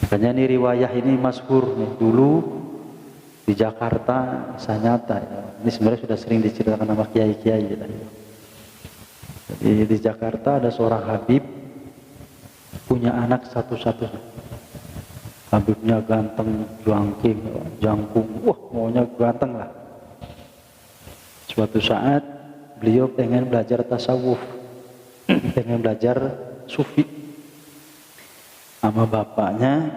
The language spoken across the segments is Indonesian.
Makanya ini riwayah ini masyhur nih, dulu di Jakarta, kisah nyata ya. Ini sebenarnya sudah sering diceritakan sama kiai-kiai ya. Jadi di Jakarta ada seorang Habib punya anak satu-satunya. Habibnya ganteng, jangking, jangkung, wah maunya ganteng lah. Suatu saat beliau pengen belajar tasawuf, pengen belajar sufi. Sama bapaknya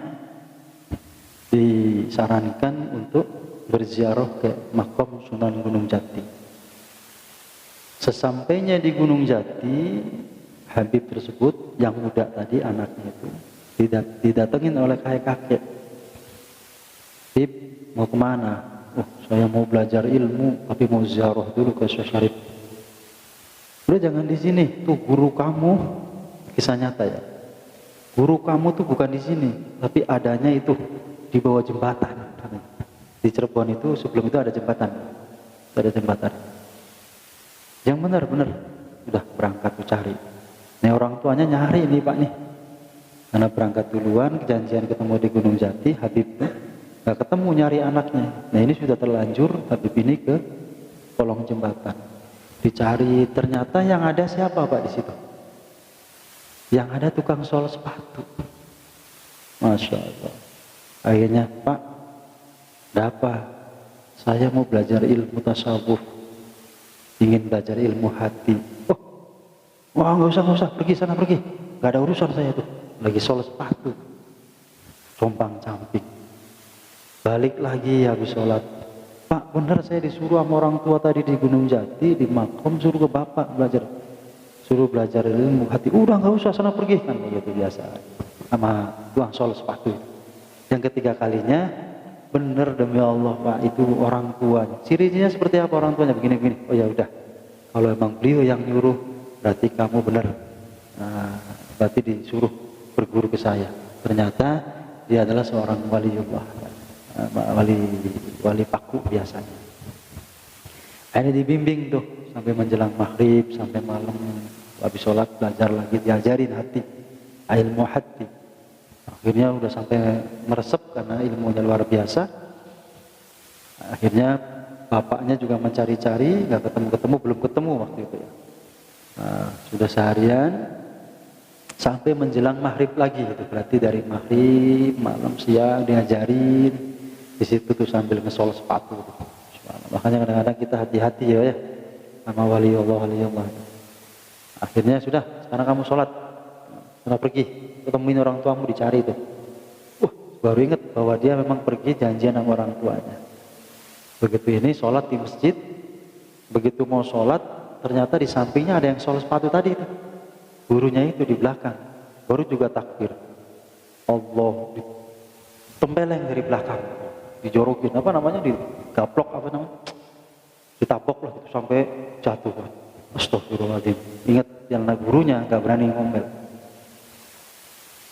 disarankan untuk berziarah ke makam Sunan Gunung Jati. Sesampainya di Gunung Jati, Habib tersebut yang muda tadi, anaknya itu didatengin oleh kakek-kakek. Habib mau kemana? Oh, saya mau belajar ilmu, tapi mau ziarah dulu ke Syekh Syarif. Udah jangan di sini, tuh guru kamu, kisah nyata ya. Guru kamu tuh bukan di sini, tapi adanya itu di bawah jembatan. Di Cirebon itu sebelum itu ada jembatan, ada jembatan. Yang benar-benar udah berangkat tuh cari. Nih orang tuanya nyari nih Pak nih, karena berangkat duluan, janjian ketemu di Gunung Jati, Habib tuh nggak ketemu nyari anaknya. Nah ini sudah terlanjur Habib ini ke kolong jembatan. Dicari, ternyata yang ada siapa Pak di situ? Yang ada tukang sol sepatu. Masya Allah. Akhirnya Pak, ada apa? Saya mau belajar ilmu tasawuf, ingin belajar ilmu hati. Oh, wah nggak usah, pergi sana pergi. Gak ada urusan saya tuh. Lagi sol sepatu, compang camping. Balik lagi habis sholat. Pak, benar saya disuruh sama orang tua tadi di Gunung Jati, di makom, suruh ke bapak belajar. Suruh belajar ilmu hati. Udah nggak usah, sana pergi. Kan begitu biasa. Sama tuang sol sepatu. Yang ketiga kalinya, benar demi Allah Pak, itu orang tuanya. Cirinya seperti apa orang tuanya? Begini-begini. Oh ya udah, kalau emang beliau yang nyuruh, berarti kamu benar. Nah, berarti disuruh berguru ke saya. Ternyata dia adalah seorang waliullah, wali paku biasanya. Akhirnya dibimbing tuh sampai menjelang maghrib, sampai malam. Habis sholat belajar lagi, diajarin hati, ilmu hati. Akhirnya udah sampai meresep karena ilmunya luar biasa. Akhirnya bapaknya juga mencari-cari, nggak ketemu-ketemu, belum ketemu waktu itu ya. Nah, sudah seharian sampai menjelang maghrib lagi, itu berarti dari maghrib, malam, siang diajarin. Di situ tuh sambil ngesol sepatu. Makanya kadang-kadang kita hati-hati ya sama waliullah. Akhirnya sudah, sekarang kamu sholat, sudah pergi, ketemuin orang tuamu, dicari itu. Baru ingat bahwa dia memang pergi janjian sama orang tuanya. Begitu ini sholat di masjid, begitu mau sholat, ternyata di sampingnya ada yang sholat sepatu tadi itu. Gurunya itu di belakang, baru juga takbir. Allah, ditempeleng dari belakang, dijorokin, apa namanya, digaplok, apa namanya, ditabok lah gitu, sampai jatuh. Astagfirullahaladzim. Ingat yang gurunya gak berani ngomel.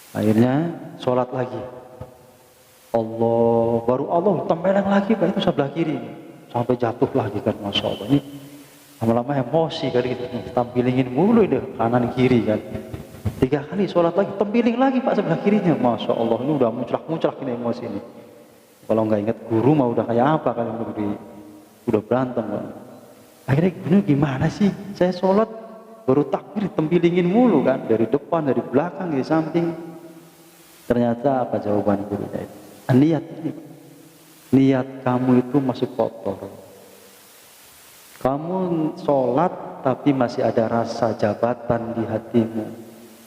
Akhirnya sholat lagi. Allah, baru Allah tempeleng lagi Pak, itu sebelah kiri. Sampai jatuh lagi kan, Masya Allah. Ini lama-lama emosi kali gitu. Tampilingin mulu ini kanan kiri kan. 3 kali sholat lagi, tempiling lagi Pak sebelah kirinya. Masya Allah, ini udah muncrak-muncrak ini emosi ini. Kalau nggak ingat guru mah udah kayak apa kali udah berantem Pak. Akhirnya gini, gimana sih? Saya sholat baru takbir tempilingin mulu kan, dari depan, dari belakang, dari samping. Ternyata apa jawaban gurunya itu? Niat kamu itu masih kotor. Kamu sholat tapi masih ada rasa jabatan di hatimu.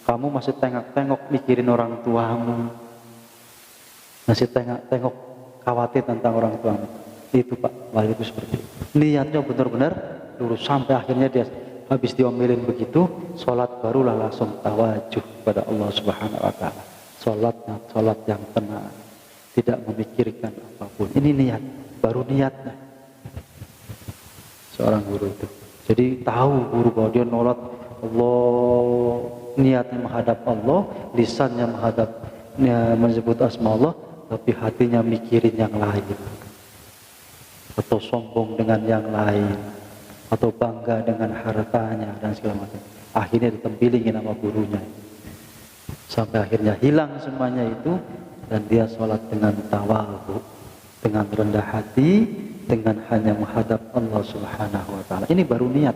Kamu masih tengok-tengok mikirin orang tuamu, masih tengok-tengok khawatir tentang orang tuamu. Itu Pak, wali itu seperti itu. Niatnya benar-benar lurus, sampai akhirnya dia habis diomelin begitu, sholat barulah langsung tawajuh kepada Allah Subhanahu Wa Taala. Sholat yang tenang, tidak memikirkan apapun. Ini niat, baru niatnya seorang guru itu. Jadi tahu guru bahwa dia nolak Allah, niatnya menghadap Allah, lisannya menyebut asma Allah, tapi hatinya mikirin yang lain. Atau sombong dengan yang lain, atau bangga dengan hartanya dan segala macam. Akhirnya ditempilingin sama gurunya, sampai akhirnya hilang semuanya itu. dan dia sholat dengan tawadhu, dengan rendah hati, dengan hanya menghadap Allah Subhanahu wa taala. Ini baru niat.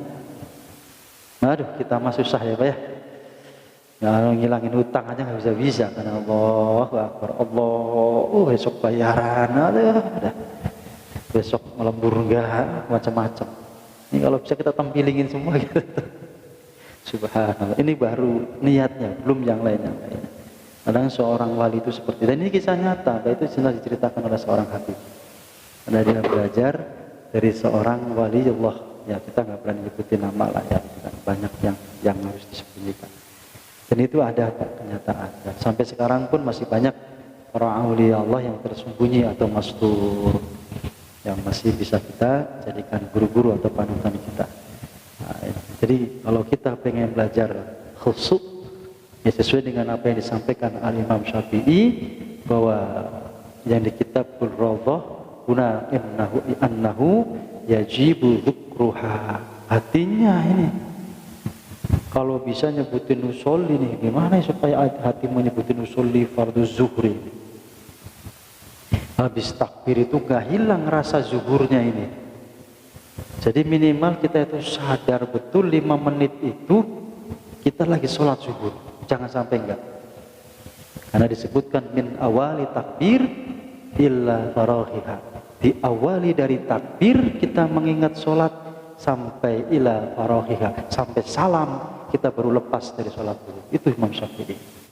Aduh, kita mah susah ya Pak ya. Ya, ngilangin hutang aja nggak bisa karena Allahu Akbar, besok bayaran, ada besok melembur enggak, macam-macam. Ini kalau bisa kita tampilingin semua gitu. Subhanallah, ini baru niatnya, belum yang lainnya. Kadang seorang wali itu seperti, dan ini kisah nyata, itu jelas diceritakan oleh seorang habib. Karena dia belajar dari seorang wali Allah, ya kita nggak berani nyebutin nama lah ya, banyak yang harus disembunyikan. Dan itu ada kenyataan. Dan sampai sekarang pun masih banyak orang aulia Allah yang tersembunyi atau mastur, yang masih bisa kita jadikan guru-guru atau panutan kita. Nah, jadi kalau kita pengen belajar khusyuk, ya sesuai dengan apa yang disampaikan Al-Imam Syafi'i, bahwa yang di kitabul Rawdah guna annahu yajibu dzukruha. Artinya ini, kalau bisa nyebutin usolli nih, gimana supaya hati menyebutin usolli fardhu zuhri? Habis takbir itu gak hilang rasa zuhurnya ini. Jadi minimal kita itu sadar betul 5 menit itu kita lagi sholat zuhur. Jangan sampai enggak. Karena disebutkan min awali takbir illa faraghiha. Diawali dari takbir kita mengingat sholat sampai ila faraghiha, sampai salam kita baru lepas dari sholat dulu. Itu Imam Syafi'i.